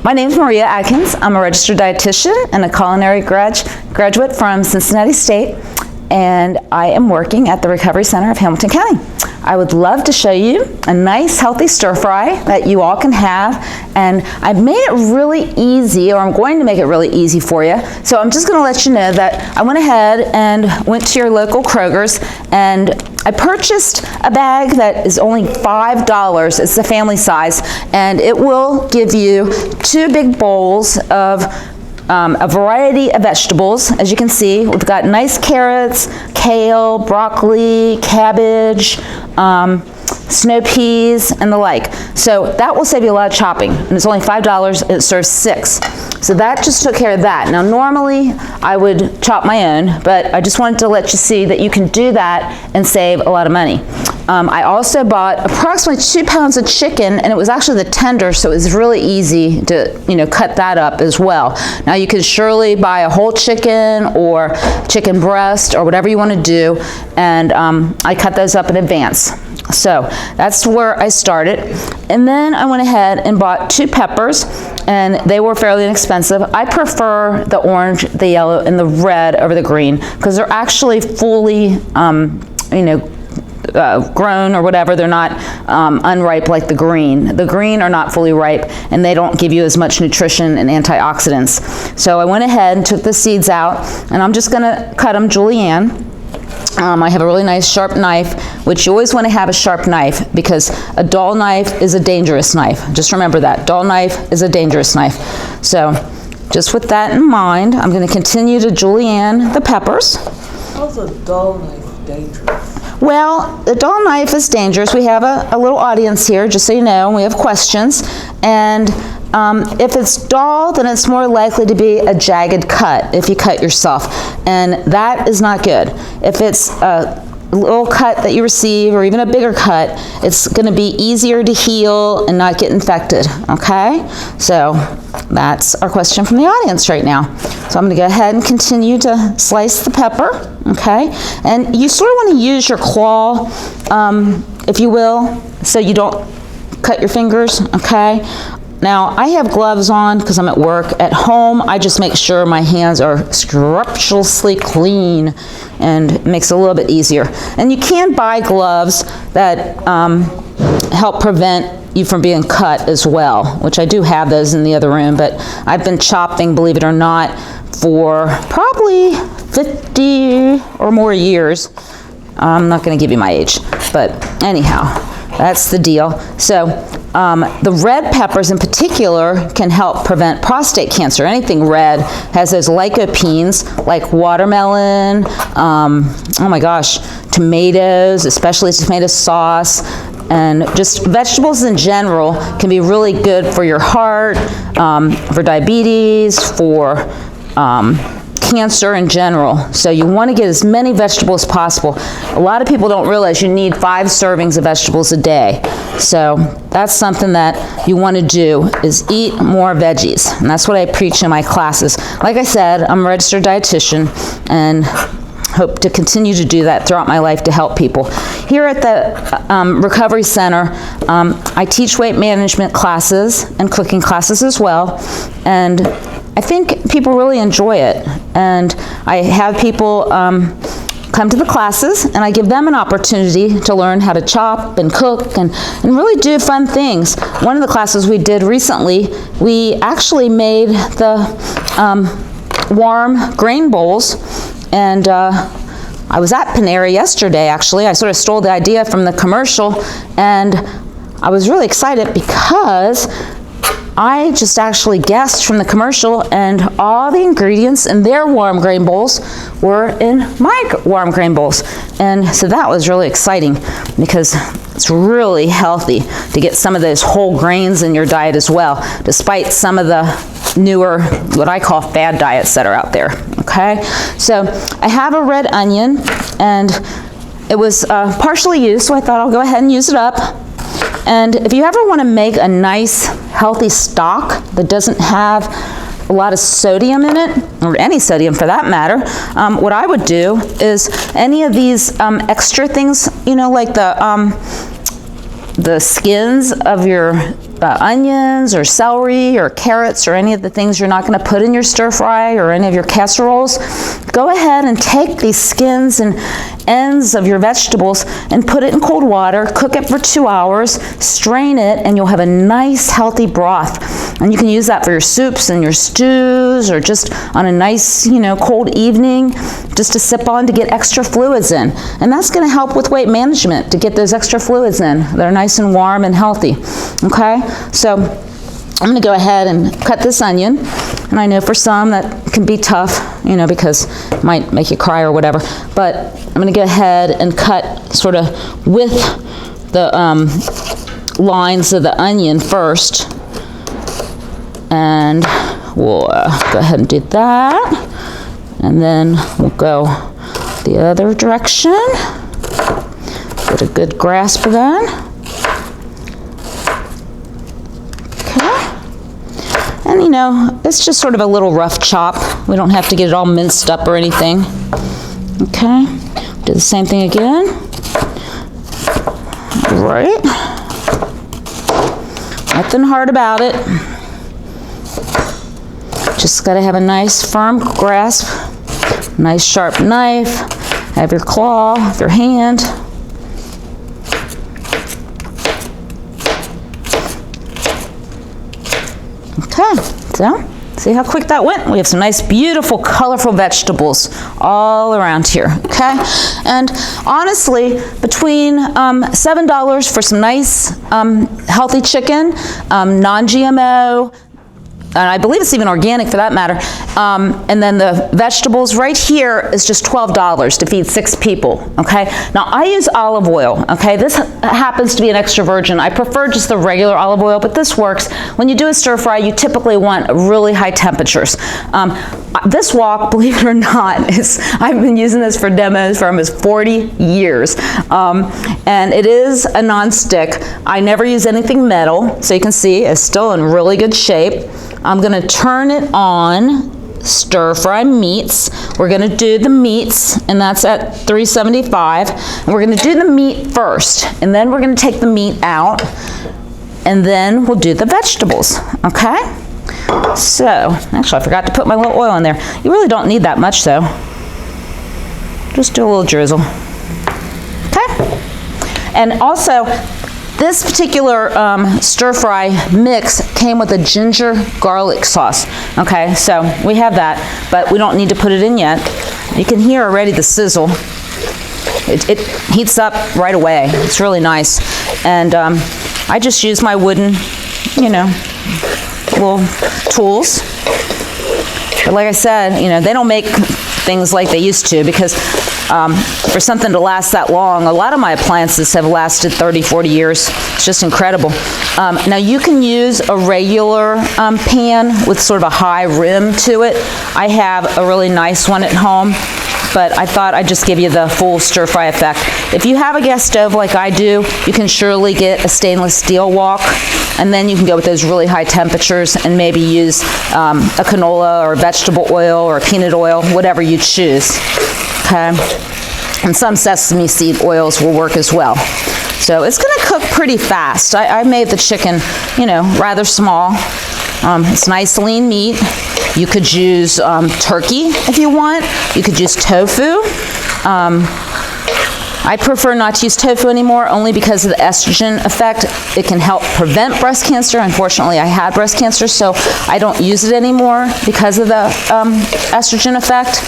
My name is Maria Adkins. I'm a registered dietitian and a culinary graduate from Cincinnati State, and I am working at the Recovery Center of Hamilton County. I would love to show you a nice healthy stir fry that you all can have, and I've made it really easy, or I'm going to make it really easy for you. So I'm just going to let you know that I went ahead and went to your local Kroger's and I purchased a bag that is only $5. It's the family size, and it will give you 2 big bowls of a variety of vegetables. As you can see, we've got nice carrots, kale, broccoli, cabbage, snow peas, and the like. So that will save you a lot of chopping, and it's only $5, and it serves 6. So that just took care of that. Now normally I would chop my own, but I just wanted to let you see that you can do that and save a lot of money. I also bought approximately 2 pounds of chicken, and it was actually the tender, so it was really easy to cut that up as well. Now you can surely buy a whole chicken or chicken breast or whatever you want to do, and I cut those up in advance. So that's where I started. And then I went ahead and bought 2 peppers, and they were fairly inexpensive. I prefer the orange, the yellow, and the red over the green because they're actually fully, grown or whatever. They're not unripe like the green. The green are not fully ripe, and they don't give you as much nutrition and antioxidants. So I went ahead and took the seeds out, and I'm just gonna cut them julienne. I have a really nice sharp knife, which you always want to have a sharp knife because a dull knife is a dangerous knife. Just remember that. Dull knife is a dangerous knife. So just with that in mind, I'm going to continue to julienne the peppers. How's a dull knife dangerous? Well, the dull knife is dangerous. We have a little audience here, just so you know, and we have questions. And if it's dull, then it's more likely to be a jagged cut if you cut yourself, and that is not good. If it's a little cut that you receive, or even a bigger cut, it's going to be easier to heal and not get infected, okay? So that's our question from the audience right now. So I'm going to go ahead and continue to slice the pepper, okay? And you sort of want to use your claw, if you will, so you don't cut your fingers, okay? Now, I have gloves on because I'm at work. At home, I just make sure my hands are scrupulously clean, and it makes it a little bit easier. And you can buy gloves that help prevent you from being cut as well, which I do have those in the other room, but I've been chopping, believe it or not, for probably 50 or more years. I'm not going to give you my age, but anyhow, that's the deal. So the red peppers in particular can help prevent prostate cancer. Anything red has those lycopenes, like watermelon, oh my gosh, tomatoes, especially tomato sauce, and just vegetables in general can be really good for your heart, for diabetes, for cancer in general. So you want to get as many vegetables as possible. A lot of people don't realize you need 5 servings of vegetables a day. So that's something that you want to do, is eat more veggies. And that's what I preach in my classes. Like I said, I'm a registered dietitian and hope to continue to do that throughout my life to help people. Here at the Recovery Center, I teach weight management classes and cooking classes as well. And I think people really enjoy it, and I have people come to the classes, and I give them an opportunity to learn how to chop and cook and really do fun things. One of the classes we did recently, we actually made the warm grain bowls, and I was at Panera yesterday, actually. I sort of stole the idea from the commercial, and I was really excited because I just actually guessed from the commercial, and all the ingredients in their warm grain bowls were in my warm grain bowls. And so that was really exciting because it's really healthy to get some of those whole grains in your diet as well, despite some of the newer, what I call fad diets that are out there, okay? So I have a red onion, and it was partially used, so I thought I'll go ahead and use it up. And if you ever want to make a nice healthy stock that doesn't have a lot of sodium in it, or any sodium for that matter, what I would do is any of these extra things, like the skins of your onions or celery or carrots or any of the things you're not going to put in your stir fry or any of your casseroles, go ahead and take these skins and ends of your vegetables and put it in cold water, cook it for 2 hours, strain it, and you'll have a nice healthy broth. And you can use that for your soups and your stews, or just on a nice, cold evening, just to sip on to get extra fluids in. And that's going to help with weight management, to get those extra fluids in. They're nice and warm and healthy. Okay, so I'm going to go ahead and cut this onion. And I know for some that can be tough, because it might make you cry or whatever. But I'm going to go ahead and cut sort of with the lines of the onion first. And we'll go ahead and do that. And then we'll go the other direction. Get a good grasp of that. And it's just sort of a little rough chop. We don't have to get it all minced up or anything. Okay, do the same thing again. Right. Nothing hard about it. Just gotta have a nice firm grasp, nice sharp knife, have your claw, your hand. Okay, so see how quick that went? We have some nice, beautiful, colorful vegetables all around here, okay? And honestly, between $7 for some nice, healthy chicken, non-GMO, and I believe it's even organic for that matter, and then the vegetables right here is just $12 to feed 6 people, okay? Now, I use olive oil, okay? This happens to be an extra virgin. I prefer just the regular olive oil, but this works. When you do a stir fry, you typically want really high temperatures. This wok, believe it or not, I've been using this for demos for almost 40 years, and it is a non-stick. I never use anything metal, so you can see it's still in really good shape. I'm going to turn it on, stir fry meats. We're going to do the meats, and that's at 375. And we're going to do the meat first, and then we're going to take the meat out, and then we'll do the vegetables, okay? So, actually I forgot to put my little oil in there. You really don't need that much though. Just do a little drizzle. Okay? And also, this particular stir fry mix came with a ginger garlic sauce. Okay, so we have that, but we don't need to put it in yet. You can hear already the sizzle. It heats up right away. It's really nice. And I just use my wooden, little tools. But like I said, they don't make things like they used to, because for something to last that long, a lot of my appliances have lasted 30, 40 years. It's just incredible. Now you can use a regular pan with sort of a high rim to it. I have a really nice one at home, but I thought I'd just give you the full stir fry effect. If you have a gas stove like I do, you can surely get a stainless steel wok, and then you can go with those really high temperatures and maybe use a canola or vegetable oil or peanut oil, whatever you choose. Okay, and some sesame seed oils will work as well. So it's going to cook pretty fast. I made the chicken, rather small. It's nice lean meat. You could use turkey if you want. You could use tofu. I prefer not to use tofu anymore, only because of the estrogen effect. It can help prevent breast cancer. Unfortunately, I had breast cancer, so I don't use it anymore because of the estrogen effect.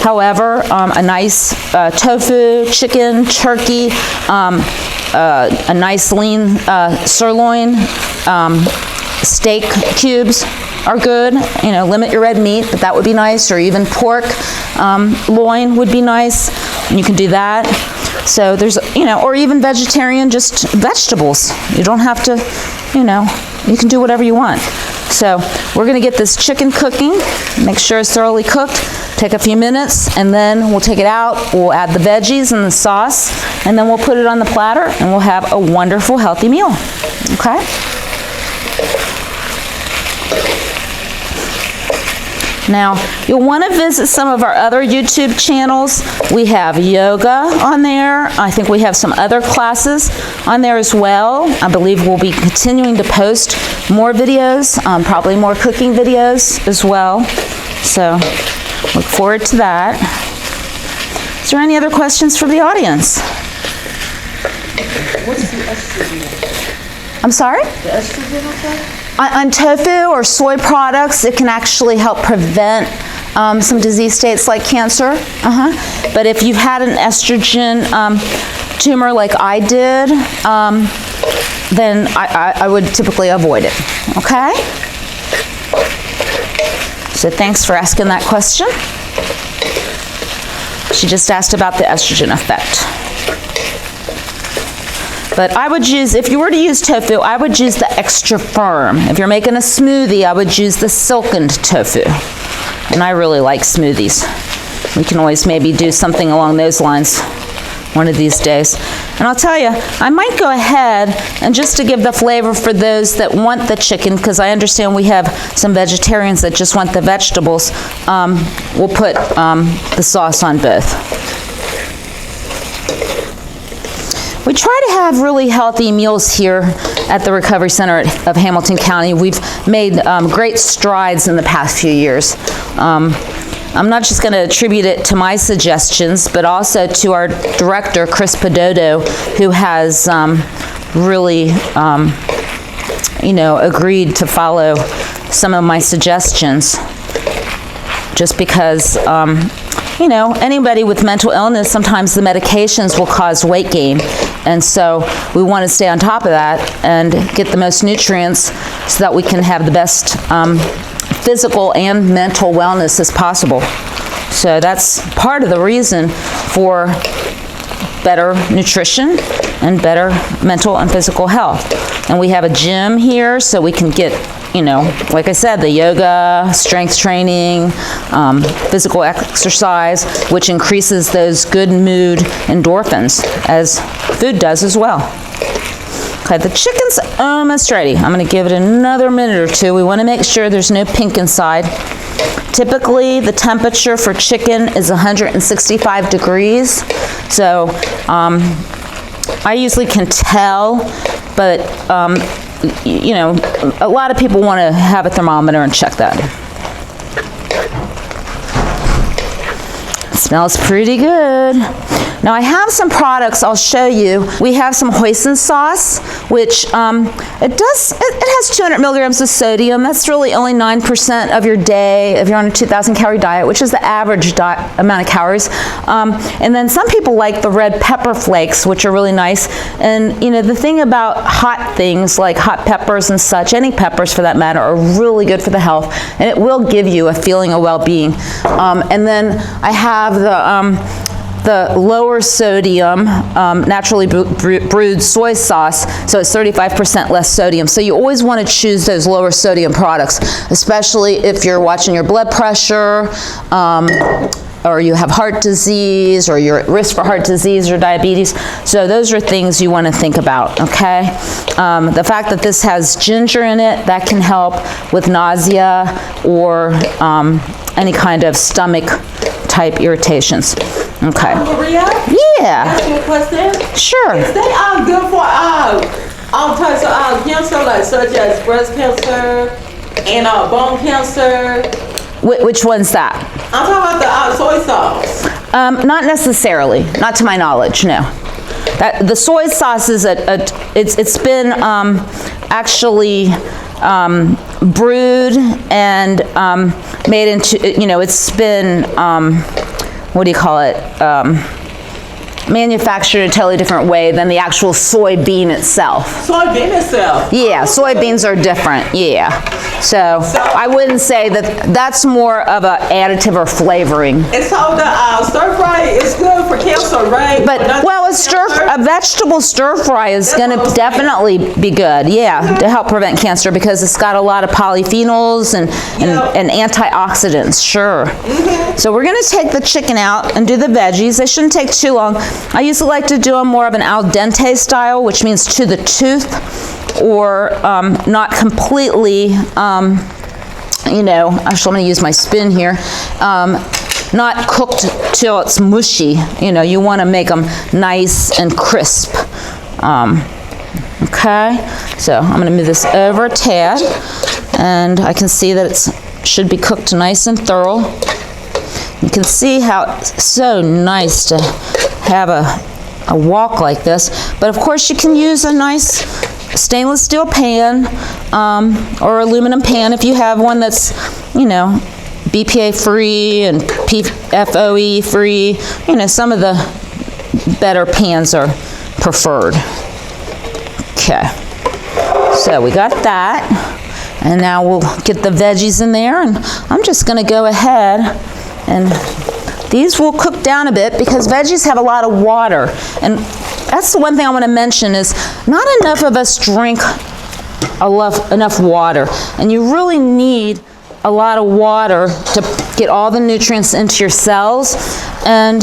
However, a nice tofu, chicken, turkey, a nice lean sirloin, steak cubes are good. Limit your red meat, but that would be nice, or even pork loin would be nice, and you can do that. So there's, or even vegetarian, just vegetables. You don't have to, you can do whatever you want. So we're going to get this chicken cooking, make sure it's thoroughly cooked, take a few minutes, and then we'll take it out, we'll add the veggies and the sauce, and then we'll put it on the platter, and we'll have a wonderful, healthy meal. Okay? Now, you'll want to visit some of our other YouTube channels. We have yoga on there. I think we have some other classes on there as well. I believe we'll be continuing to post more videos, probably more cooking videos as well. So, look forward to that. Is there any other questions from the audience? What's the estrogen? I'm sorry? The estrogen effect? On tofu or soy products, it can actually help prevent some disease states like cancer. But if you've had an estrogen tumor like I did, then I would typically avoid it. Okay? So thanks for asking that question. She just asked about the estrogen effect. But I would use, if you were to use tofu, I would use the extra firm. If you're making a smoothie, I would use the silkened tofu. And I really like smoothies. We can always maybe do something along those lines one of these days. And I'll tell you, I might go ahead and just to give the flavor for those that want the chicken, because I understand we have some vegetarians that just want the vegetables, we'll put the sauce on both. We try to have really healthy meals here at the Recovery Center of Hamilton County. We've made great strides in the past few years. I'm not just going to attribute it to my suggestions, but also to our director, Chris Podoto, who has really, agreed to follow some of my suggestions. Just because, anybody with mental illness, sometimes the medications will cause weight gain. And so we want to stay on top of that and get the most nutrients so that we can have the best physical and mental wellness as possible. So that's part of the reason for better nutrition and better mental and physical health. And we have a gym here so we can get, like I said, the yoga, strength training, physical exercise, which increases those good mood endorphins, as food does as well. Okay, the chicken's almost ready. I'm going to give it another minute or two. We want to make sure there's no pink inside. Typically, the temperature for chicken is 165 degrees. So, I usually can tell, but a lot of people want to have a thermometer and check that. It smells pretty good. Now I have some products I'll show you. We have some hoisin sauce, which it has 200 milligrams of sodium. That's really only 9% of your day if you're on a 2,000 calorie diet, which is the average amount of calories. And then some people like the red pepper flakes, which are really nice. And the thing about hot things like hot peppers and such, any peppers for that matter, are really good for the health, and it will give you a feeling of well-being. And then I have the lower sodium, naturally brewed soy sauce, so it's 35% less sodium. So you always want to choose those lower sodium products, especially if you're watching your blood pressure, or you have heart disease, or you're at risk for heart disease or diabetes. So those are things you want to think about, okay? The fact that this has ginger in it, that can help with nausea or any kind of stomach type irritations. Okay. Maria? Yeah. Ask you a question? Sure. Is they all good for all types of cancer, like such as breast cancer and bone cancer? Which one's that? I'm talking about the soy sauce. Not necessarily. Not to my knowledge, no. The soy sauce is it's been actually brewed and made into, it's been, what do you call it? Manufactured a totally different way than the actual soybean itself. Soybean itself? Yeah, soybeans are different, yeah. So I wouldn't say that that's more of an additive or flavoring. And so the stir fry is good for cancer, right? But, well, a vegetable stir fry is going to definitely be good, yeah, to help prevent cancer because it's got a lot of polyphenols and antioxidants, sure. So we're going to take the chicken out and do the veggies. They shouldn't take too long. I usually like to do them more of an al dente style, which means to the tooth, or not completely you know, actually I'm going to use my spoon here, not cooked till it's mushy. You know, you want to make them nice and crisp. Okay, so I'm going to move this over a tad, and I can see that it should be cooked nice and thorough. You can see how it's so nice to have a wok like this, but of course you can use a nice stainless steel pan or aluminum pan if you have one that's, you know, BPA free and PFOE free. You know, some of the better pans are preferred. Okay, so we got that, and now we'll get the veggies in there, and I'm just going to go ahead, and these will cook down a bit because veggies have a lot of water, and that's the one thing I want to mention is not enough of us drink enough water, and you really need a lot of water to get all the nutrients into your cells. And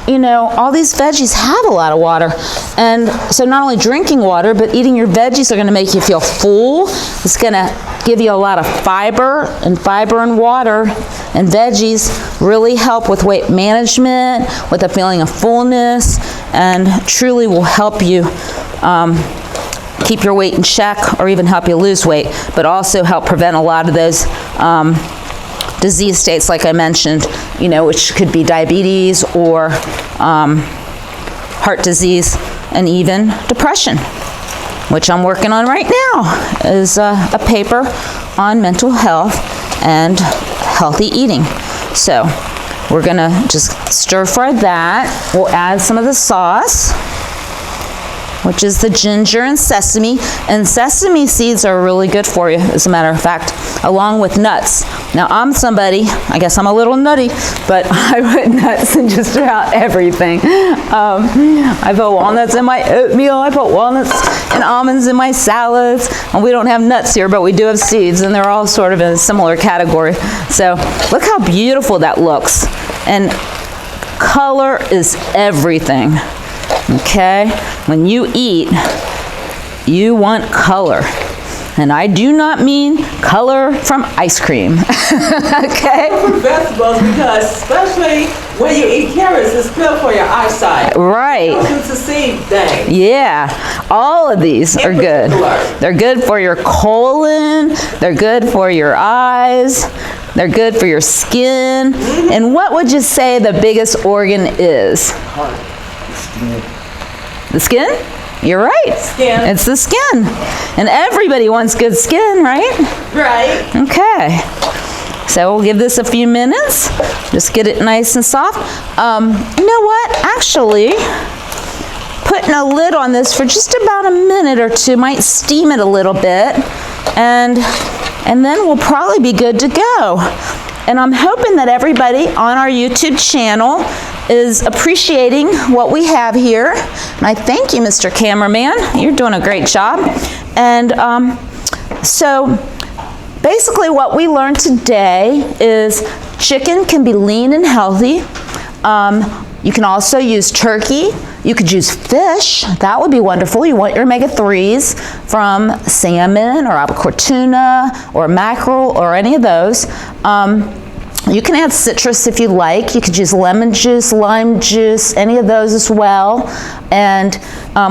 you know, all these veggies have a lot of water, and so not only drinking water, but eating your veggies are going to make you feel full. It's going to give you a lot of fiber, and water and veggies really help with weight management, with a feeling of fullness, and truly will help you keep your weight in check, or even help you lose weight, but also help prevent a lot of those disease states like I mentioned, you know, which could be diabetes or heart disease and even depression, which I'm working on right now, is a paper on mental health and healthy eating. So we're gonna just stir fry that. We'll add some of the sauce, which is the ginger and sesame seeds are really good for you, as a matter of fact, along with nuts. Now I'm somebody, I guess I'm a little nutty, but I put nuts in just about everything. I put walnuts in my oatmeal, I put walnuts and almonds in my salads, and we don't have nuts here, but we do have seeds, and they're all sort of in a similar category. So look how beautiful that looks, and color is everything. Okay, when you eat, you want color. And I do not mean color from ice cream. Okay? From vegetables, because especially when you eat carrots, it's good for your eyesight. Right. To see things. Yeah, all of these are good. They're good for your colon, they're good for your eyes, they're good for your skin. And what would you say the biggest organ is? The skin? You're right. Skin. It's the skin. And everybody wants good skin, right? Right. Okay. So we'll give this a few minutes. Just get it nice and soft. You know what? Actually, putting a lid on this for just about a minute or two might steam it a little bit. And then we'll probably be good to go. And I'm hoping that everybody on our YouTube channel is appreciating what we have here. And I thank you, Mr. Cameraman. You're doing a great job. And so basically what we learned today is chicken can be lean and healthy. You can also use turkey. You could use fish. That would be wonderful. You want your omega-3s from salmon or albacore tuna or mackerel or any of those. You can add citrus if you like. You could use lemon juice, lime juice, any of those as well. And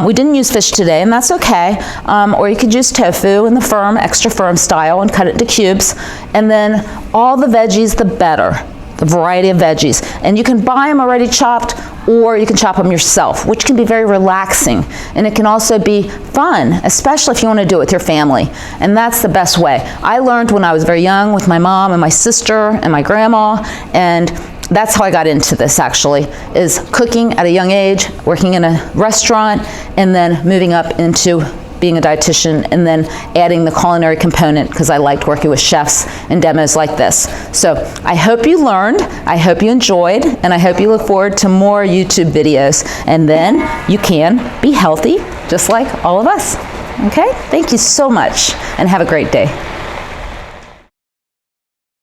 we didn't use fish today, and that's okay. Or you could use tofu in the firm, extra firm style, and cut it into cubes. And then all the veggies, the better. The variety of veggies. And you can buy them already chopped, or you can chop them yourself, which can be very relaxing. And it can also be fun, especially if you want to do it with your family. And that's the best way. I learned when I was very young with my mom and my sister and my grandma, and that's how I got into this actually, is cooking at a young age, working in a restaurant, and then moving up into being a dietitian, and then adding the culinary component because I liked working with chefs and demos like this. So I hope you learned, I hope you enjoyed, and I hope you look forward to more YouTube videos. And then you can be healthy just like all of us. Okay? Thank you so much, and have a great day.